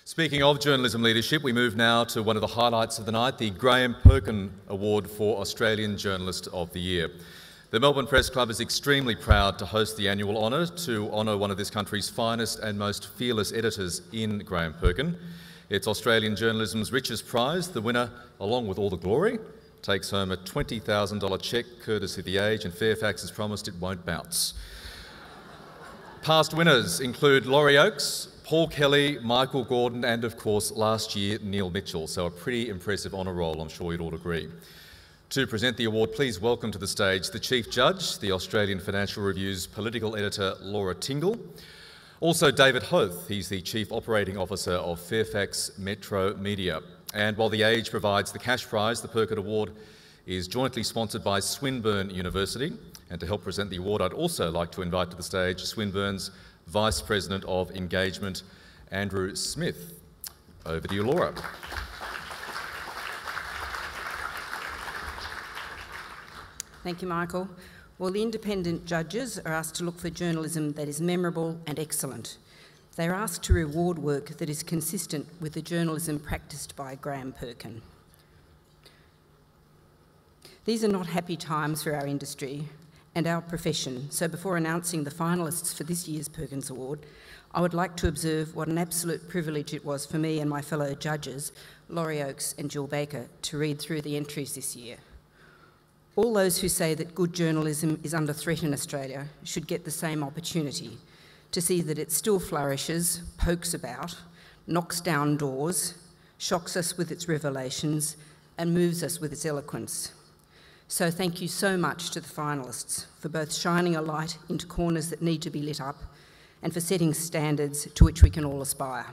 Speaking of journalism leadership, we move now to one of the highlights of the night, the Graham Perkin Award for Australian Journalist of the Year. The Melbourne Press Club is extremely proud to host the annual honour to honour one of this country's finest and most fearless editors in Graham Perkin. It's Australian journalism's richest prize. The winner, along with all the glory, takes home a $20,000 cheque courtesy of The Age, and Fairfax has promised it won't bounce. Past winners include Laurie Oakes, Paul Kelly, Michael Gordon and, of course, last year, Neil Mitchell. So a pretty impressive honour roll, I'm sure you'd all agree. To present the award, please welcome to the stage the Chief Judge, the Australian Financial Review's political editor, Laura Tingle. Also David Hoth, he's the Chief Operating Officer of Fairfax Metro Media. And while The Age provides the cash prize, the Perkin Award is jointly sponsored by Swinburne University. And to help present the award, I'd also like to invite to the stage Swinburne's Vice President of Engagement, Andrew Smith. Over to you, Laura. Thank you, Michael. Well, the independent judges are asked to look for journalism that is memorable and excellent. They are asked to reward work that is consistent with the journalism practised by Graham Perkin. These are not happy times for our industry and our profession, so before announcing the finalists for this year's Perkins Award, I would like to observe what an absolute privilege it was for me and my fellow judges, Laurie Oakes and Jill Baker, to read through the entries this year. All those who say that good journalism is under threat in Australia should get the same opportunity to see that it still flourishes, pokes about, knocks down doors, shocks us with its revelations, and moves us with its eloquence. So thank you so much to the finalists for both shining a light into corners that need to be lit up and for setting standards to which we can all aspire.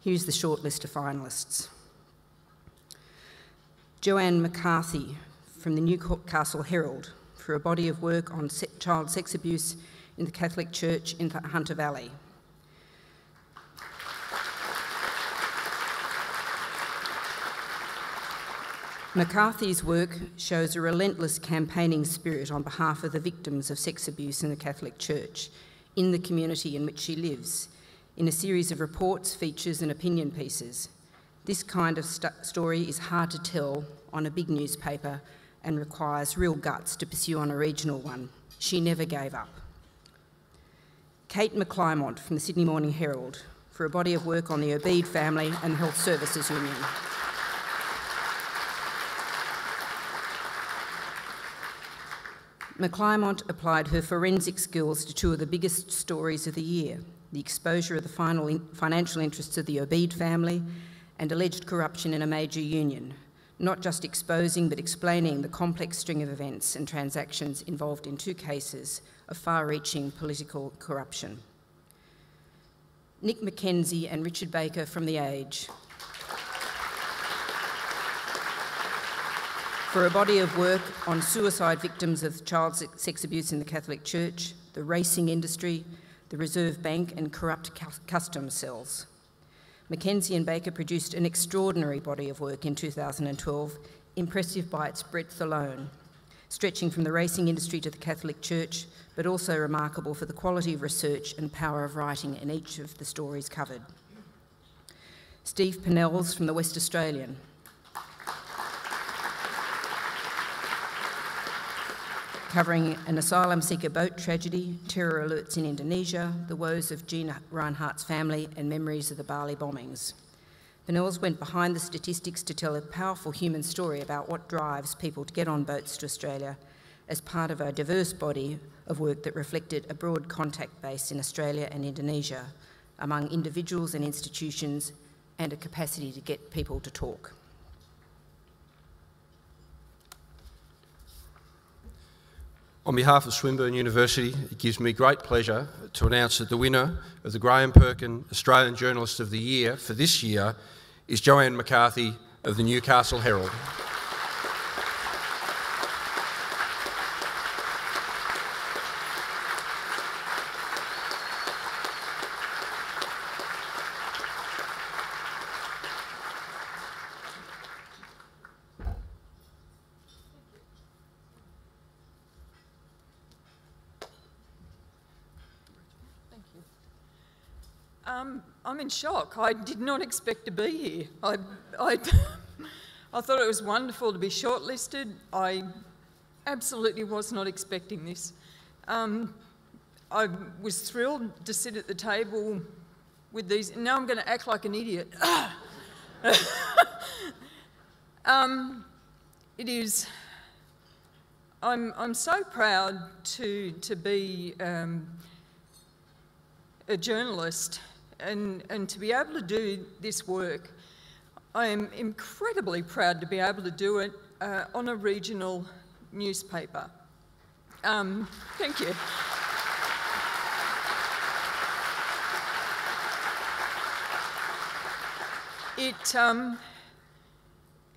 Here's the short list of finalists. Joanne McCarthy from the Newcastle Herald for a body of work on child sex abuse in the Catholic Church in the Hunter Valley. McCarthy's work shows a relentless campaigning spirit on behalf of the victims of sex abuse in the Catholic Church, in the community in which she lives, in a series of reports, features and opinion pieces. This kind of story is hard to tell on a big newspaper and requires real guts to pursue on a regional one. She never gave up. Kate Mcclymont from the Sydney Morning Herald for a body of work on the Obeid family and Health Services Union. Mcclymont applied her forensic skills to two of the biggest stories of the year, the exposure of the financial interests of the Obeid family and alleged corruption in a major union, not just exposing but explaining the complex string of events and transactions involved in two cases of far-reaching political corruption. Nick Mackenzie and Richard Baker from The Age for a body of work on suicide victims of child sex abuse in the Catholic Church, the racing industry, the Reserve Bank and corrupt customs cells. Mackenzie and Baker produced an extraordinary body of work in 2012, impressive by its breadth alone, stretching from the racing industry to the Catholic Church, but also remarkable for the quality of research and power of writing in each of the stories covered. Steve Pennells from the West Australian, covering an asylum seeker boat tragedy, terror alerts in Indonesia, the woes of Gina Reinhardt's family and memories of the Bali bombings. Pennells went behind the statistics to tell a powerful human story about what drives people to get on boats to Australia as part of a diverse body of work that reflected a broad contact base in Australia and Indonesia among individuals and institutions and a capacity to get people to talk. On behalf of Swinburne University, it gives me great pleasure to announce that the winner of the Graham Perkin Australian Journalist of the Year for this year is Joanne McCarthy of the Newcastle Herald. I'm in shock. I did not expect to be here. I thought it was wonderful to be shortlisted. I absolutely was not expecting this. I was thrilled to sit at the table with these. Now I'm going to act like an idiot. It is. I'm so proud to be a journalist and to be able to do this work. I am incredibly proud to be able to do it on a regional newspaper. Thank you.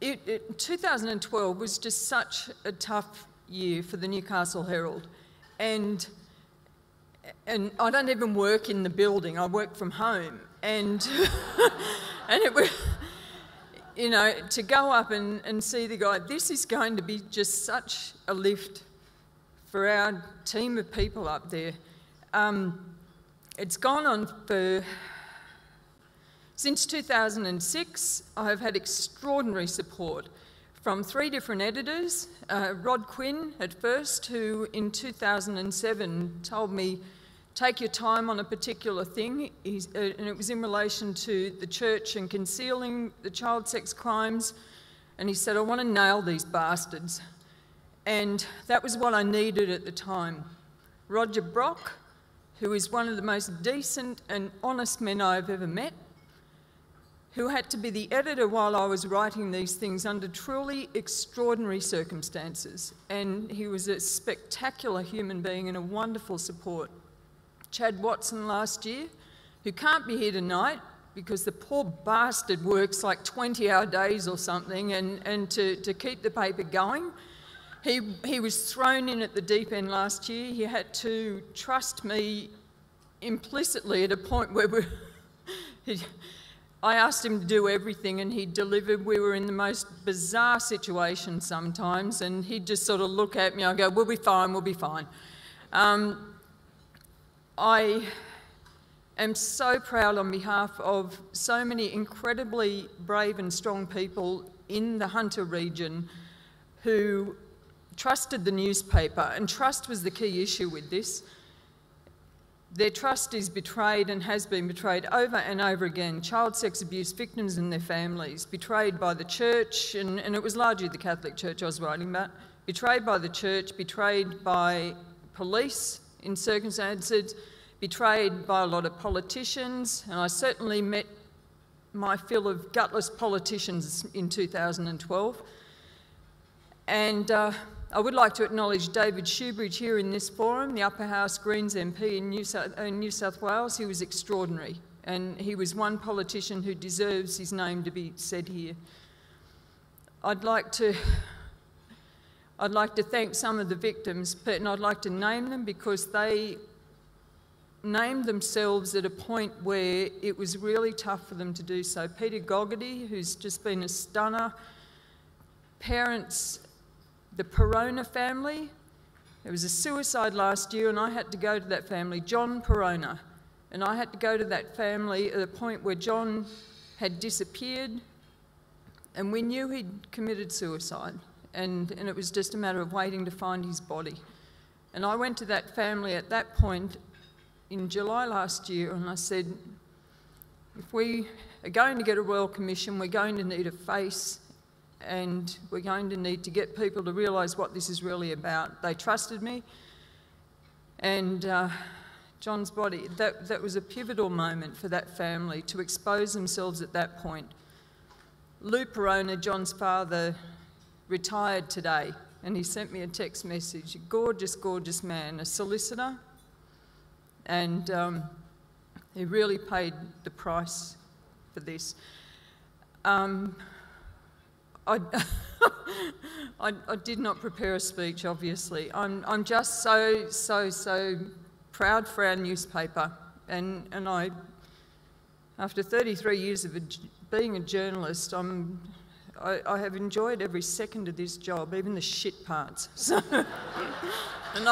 It 2012 was just such a tough year for the Newcastle Herald, and I don't even work in the building. I work from home, and and it was, you know, to go up and see the guy. This is going to be just such a lift for our team of people up there. It's gone on for. Since 2006, I have had extraordinary support from 3 different editors. Rod Quinn at first, who in 2007 told me, take your time on a particular thing, and it was in relation to the church and concealing the child sex crimes, and he said, I want to nail these bastards. And that was what I needed at the time. Roger Brock, who is one of the most decent and honest men I've ever met, who had to be the editor while I was writing these things under truly extraordinary circumstances. And he was a spectacular human being and a wonderful support. Chad Watson last year, who can't be here tonight because the poor bastard works like 20-hour days or something, and to keep the paper going. He was thrown in at the deep end last year. He had to trust me implicitly at a point where I asked him to do everything and he delivered. We were in the most bizarre situations sometimes, and he'd just sort of look at me. I'd go, we'll be fine, we'll be fine. I am so proud on behalf of so many incredibly brave and strong people in the Hunter region who trusted the newspaper, and trust was the key issue with this. Their trust is betrayed and has been betrayed over and over again. Child sex abuse victims and their families, betrayed by the church, and it was largely the Catholic Church I was writing about, betrayed by the church, betrayed by police in circumstances, betrayed by a lot of politicians, and I certainly met my fill of gutless politicians in 2012. And I would like to acknowledge David Shoebridge here in this forum, the Upper House Greens MP in New South Wales. He was extraordinary, and he was one politician who deserves his name to be said here. I'd like to thank some of the victims, and I'd like to name them because they named themselves at a point where it was really tough for them to do so. Peter Gogarty, who's just been a stunner. Parents, the Perona family. There was a suicide last year and I had to go to that family, John Perona. And I had to go to that family at a point where John had disappeared and we knew he'd committed suicide. And it was just a matter of waiting to find his body. And I went to that family at that point in July last year and I said, if we are going to get a Royal Commission, we're going to need a face, and we're going to need to get people to realise what this is really about. They trusted me, and John's body, that was a pivotal moment for that family to expose themselves at that point. Lou Perona, John's father, retired today, and he sent me a text message. A gorgeous, gorgeous man, a solicitor, and he really paid the price for this. I did not prepare a speech, obviously. I'm just so proud for our newspaper, and I, after 33 years of being a journalist, I have enjoyed every second of this job, even the shit parts. So, and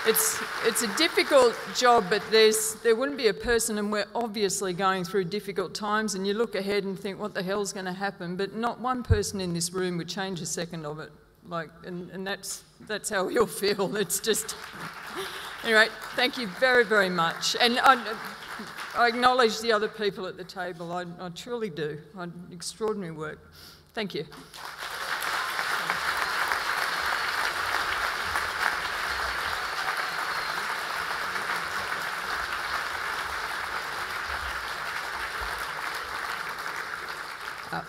It's a difficult job, but there wouldn't be a person, and we're obviously going through difficult times, and you look ahead and think, what the hell's going to happen? But not one person in this room would change a second of it. And that's how we all feel. It's just... Anyway, thank you very, very much. And I acknowledge the other people at the table. I truly do. Extraordinary work. Thank you.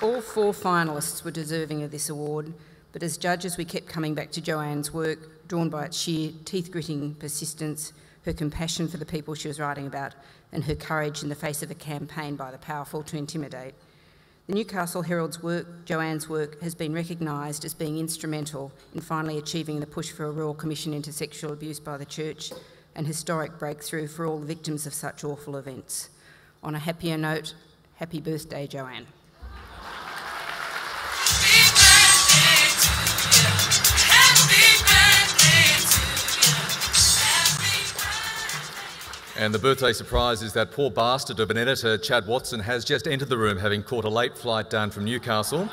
All 4 finalists were deserving of this award, but as judges we kept coming back to Joanne's work, drawn by its sheer teeth-gritting persistence, her compassion for the people she was writing about, and her courage in the face of a campaign by the powerful to intimidate. The Newcastle Herald's work, Joanne's work, has been recognised as being instrumental in finally achieving the push for a Royal Commission into sexual abuse by the Church, an historic breakthrough for all the victims of such awful events. On a happier note, happy birthday, Joanne. And the birthday surprise is that poor bastard of an editor, Chad Watson, has just entered the room having caught a late flight down from Newcastle.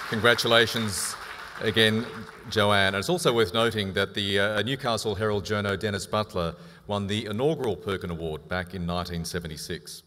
Congratulations again, Joanne. And it's also worth noting that the Newcastle Herald journo Dennis Butler won the inaugural Perkin Award back in 1976.